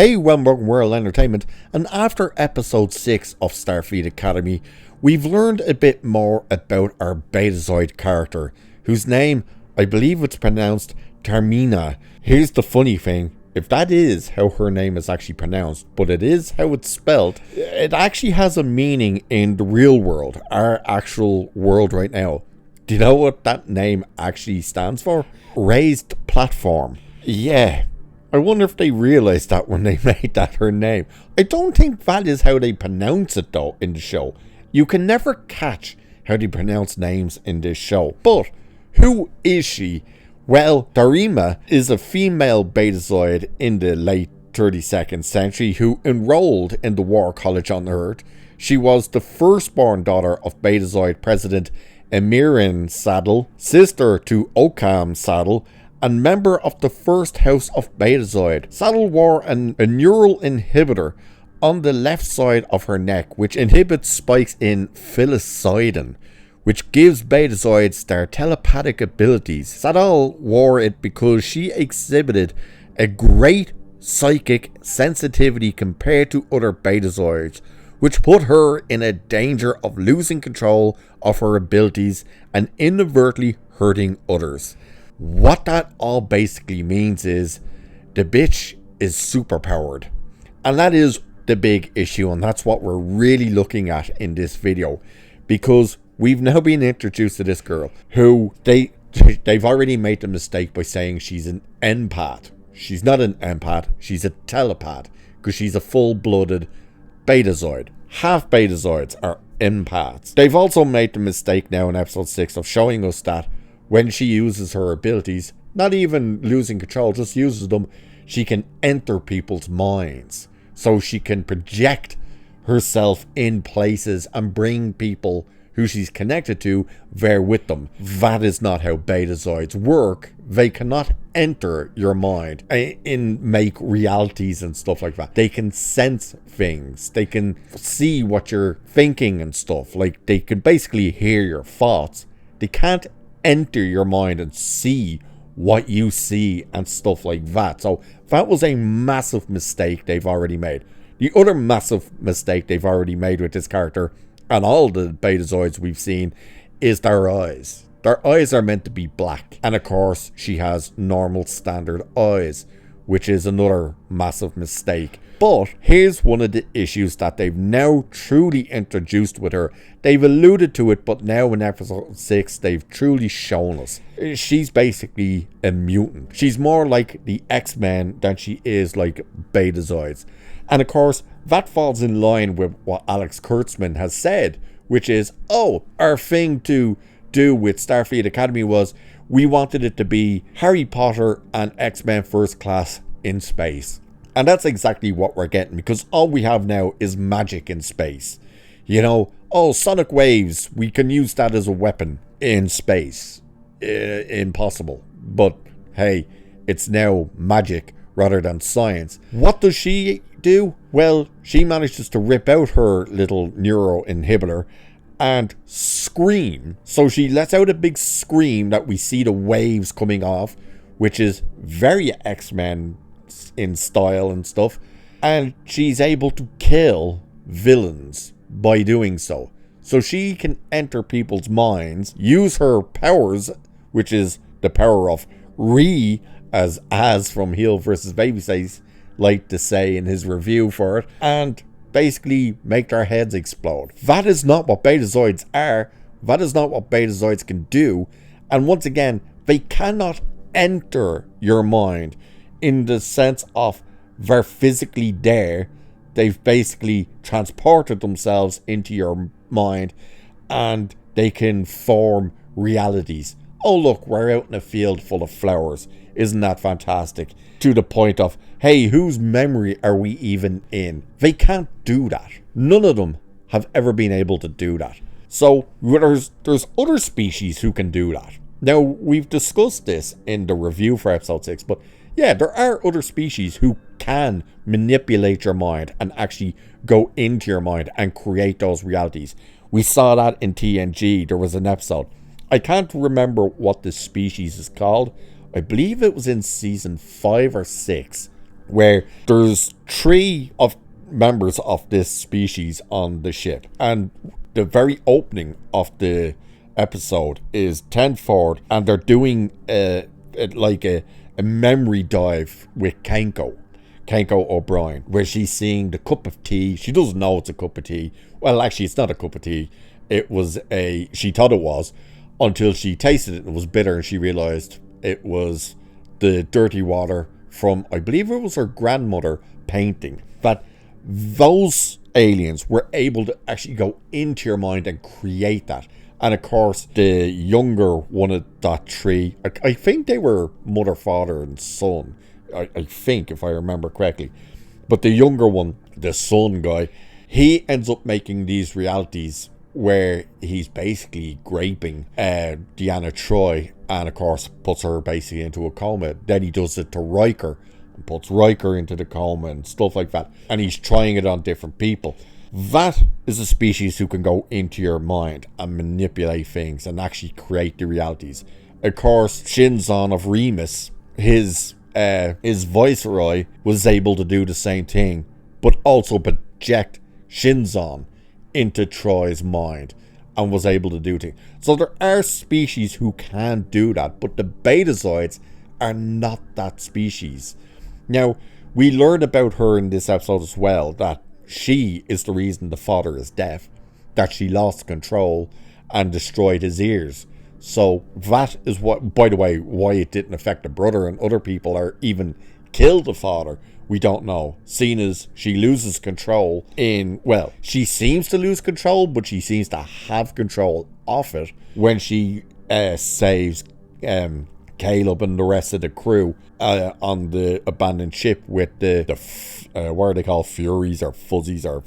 Hey, welcome World Entertainment, and after episode 6 of Starfleet Academy, we've learned a bit more about our Betazoid character, whose name, I believe it's pronounced Tarmina. Here's the funny thing, if that is how her name is actually pronounced, but it is how it's spelled, it actually has a meaning in the real world, our actual world right now. Do you know what that name actually stands for? Raised platform. Yeah. I wonder if they realised that when they made that her name. I don't think that is how they pronounce it though in the show. You can never catch how they pronounce names in this show. But who is she? Well, Tarmina is a female Betazoid in the late 32nd century who enrolled in the War College on Earth. She was the firstborn daughter of Betazoid President Emirin Saddle, sister to Occam Saddle, and member of the first house of Betazoid. Saddle wore a neural inhibitor on the left side of her neck, which inhibits spikes in psilocybin, which gives Betazoids their telepathic abilities. Saddle wore it because she exhibited a great psychic sensitivity compared to other Betazoids, which put her in a danger of losing control of her abilities and inadvertently hurting others. What that all basically means is the bitch is superpowered, and that is the big issue, and that's what we're really looking at in this video, because we've now been introduced to this girl who they've already made the mistake by saying she's an empath. She's not an empath, she's a telepath, because she's a full-blooded Betazoid. Half Betazoids are empaths. They've also made the mistake now in episode 6 of showing us that when she uses her abilities, not even losing control, just uses them, she can enter people's minds. So she can project herself in places and bring people who she's connected to there with them. That is not how Betazoids work. They cannot enter your mind and make realities and stuff like that. They can sense things. They can see what you're thinking and stuff. Like, they can basically hear your thoughts. They can't enter your mind and see what you see and stuff like that. So that was a massive mistake they've already made. The other massive mistake they've already made with this character and all the Betazoids we've seen is their eyes. Their eyes are meant to be black, and of course she has normal standard eyes, which is another massive mistake. But here's one of the issues that they've now truly introduced with her. They've alluded to it, but now in episode 6 they've truly shown us. She's basically a mutant. She's more like the X-Men than she is like Betazoids. And of course, that falls in line with what Alex Kurtzman has said, which is, our thing to do with Starfleet Academy was we wanted it to be Harry Potter and X-Men First Class in space. And that's exactly what we're getting, because all we have now is magic in space. You know, sonic waves, we can use that as a weapon in space. Impossible. But hey, it's now magic rather than science. What does she do? Well, she manages to rip out her little neuro inhibitor and scream. So she lets out a big scream that we see the waves coming off, which is very X-Men in style and stuff, and she's able to kill villains by doing so. So she can enter people's minds, use her powers, which is the power of as from Heel vs. Babyface like to say in his review for it, and basically make their heads explode. That is not what Betazoids are. That is not what Betazoids can do. And once again, they cannot enter your mind in the sense of they're physically there. They've basically transported themselves into your mind and they can form realities. Oh look, we're out in a field full of flowers. Isn't that fantastic? To the point of, hey, whose memory are we even in? They can't do that. None of them have ever been able to do that. So there's other species who can do that. Now, we've discussed this in the review for episode 6, but yeah, there are other species who can manipulate your mind and actually go into your mind and create those realities. We saw that in TNG. There was an episode. I can't remember what this species is called. I believe it was in season 5 or 6. where there's 3 of members of this species on the ship, and the very opening of the episode is 10 forward, and they're doing a memory dive with Kenko O'Brien, where she's seeing the cup of tea. She doesn't know it's a cup of tea. Well, actually, it's not a cup of tea. She thought it was, until she tasted it and it was bitter, and she realized it was the dirty water from, I believe it was her grandmother painting. That those aliens were able to actually go into your mind and create that. And of course, the younger one of that 3, I think they were mother, father, and son. I think, if I remember correctly. But the younger one, the son guy, he ends up making these realities where he's basically raping Deanna Troi, and of course puts her basically into a coma. Then he does it to Riker and puts Riker into the coma and stuff like that. And he's trying it on different people. That is a species who can go into your mind and manipulate things and actually create the realities. Of course, Shinzon of Remus, his viceroy, was able to do the same thing, but also project Shinzon into Troy's mind and was able to do things. So there are species who can do that, but the Betazoids are not that species. Now, we learned about her in this episode as well, that she is the reason the father is deaf, that she lost control and destroyed his ears. So that is what, by the way, why it didn't affect the brother and other people, or even kill the father. We don't know. Seeing as she loses control she seems to lose control, but she seems to have control of it when she saves Caleb and the rest of the crew on the abandoned ship with what are they called, Furies or Fuzzies or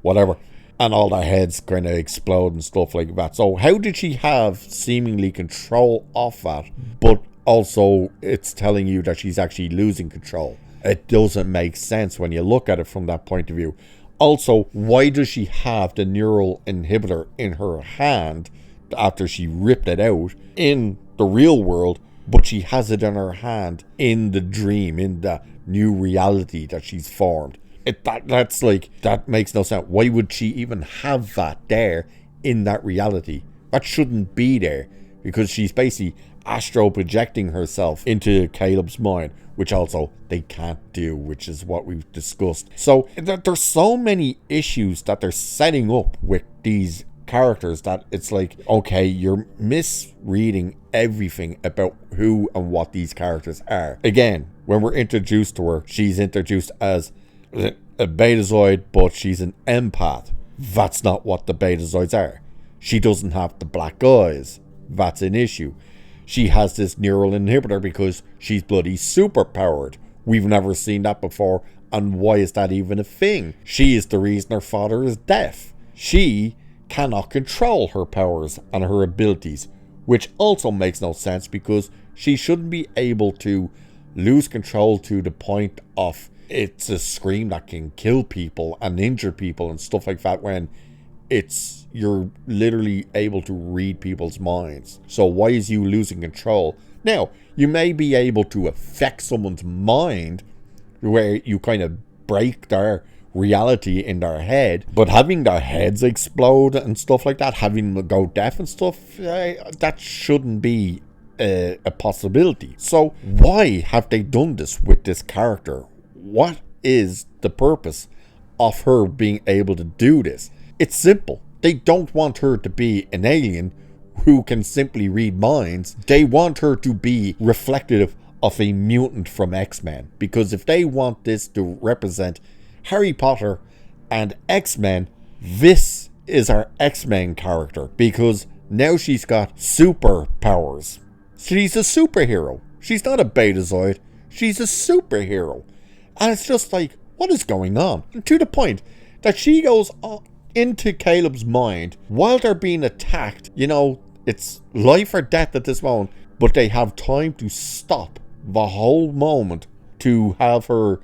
whatever, and all their heads kind of explode and stuff like that. So how did she have seemingly control of that, but also it's telling you that she's actually losing control? It doesn't make sense when you look at it from that point of view. Also, why does she have the neural inhibitor in her hand after she ripped it out in the real world, but she has it in her hand in the dream, in the new reality that she's formed? That makes no sense. Why would she even have that there in that reality? That shouldn't be there, because she's basically astro projecting herself into Caleb's mind, which also they can't do, which is what we've discussed. So there's so many issues that they're setting up with these characters that it's like, okay, you're misreading everything about who and what these characters are. Again, when we're introduced to her, she's introduced as a Betazoid, but she's an empath. That's not what the Betazoids are. She doesn't have the black eyes. That's an issue. She has this neural inhibitor because she's bloody super powered. We've never seen that before, and why is that even a thing? She is the reason her father is deaf. She cannot control her powers and her abilities, which also makes no sense, because she shouldn't be able to lose control to the point of it's a scream that can kill people and injure people and stuff like that, when you're literally able to read people's minds. So why is you losing control? Now, you may be able to affect someone's mind where you kind of break their reality in their head, but having their heads explode and stuff like that, having them go deaf and stuff, that shouldn't be a possibility. So why have they done this with this character? What is the purpose of her being able to do this? It's simple. They don't want her to be an alien who can simply read minds. They want her to be reflective of a mutant from X-Men, because if they want this to represent Harry Potter and X-Men, this is our X-Men character, because now she's got superpowers. She's a superhero. She's not a Betazoid. She's a superhero. And it's just like, what is going on? And to the point that she goes into Caleb's mind while they're being attacked. You know, it's life or death at this moment, but they have time to stop the whole moment to have her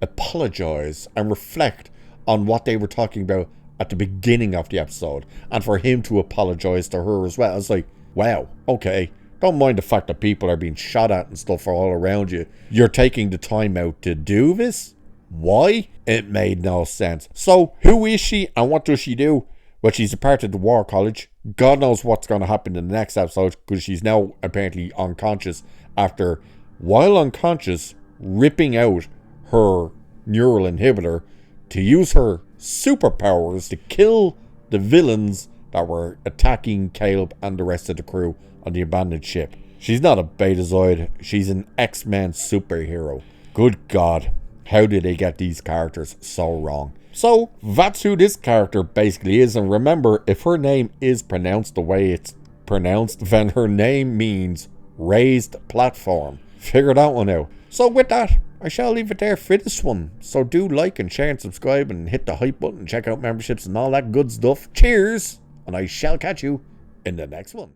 apologize and reflect on what they were talking about at the beginning of the episode, and for him to apologize to her as well. It's like, wow, okay, Don't mind the fact that people are being shot at and stuff all around you. You're taking the time out to do this? Why? It made no sense. So, who is she and what does she do? Well, she's a part of the War College. God knows what's going to happen in the next episode, because she's now apparently unconscious after, while unconscious, ripping out her neural inhibitor to use her superpowers to kill the villains that were attacking Caleb and the rest of the crew on the abandoned ship. She's not a Betazoid. She's an X-Men superhero. Good God. How did they get these characters so wrong? So, that's who this character basically is. And remember, if her name is pronounced the way it's pronounced, then her name means raised platform. Figure that one out. So with that, I shall leave it there for this one. So do like and share and subscribe and hit the hype button and check out memberships and all that good stuff. Cheers! And I shall catch you in the next one.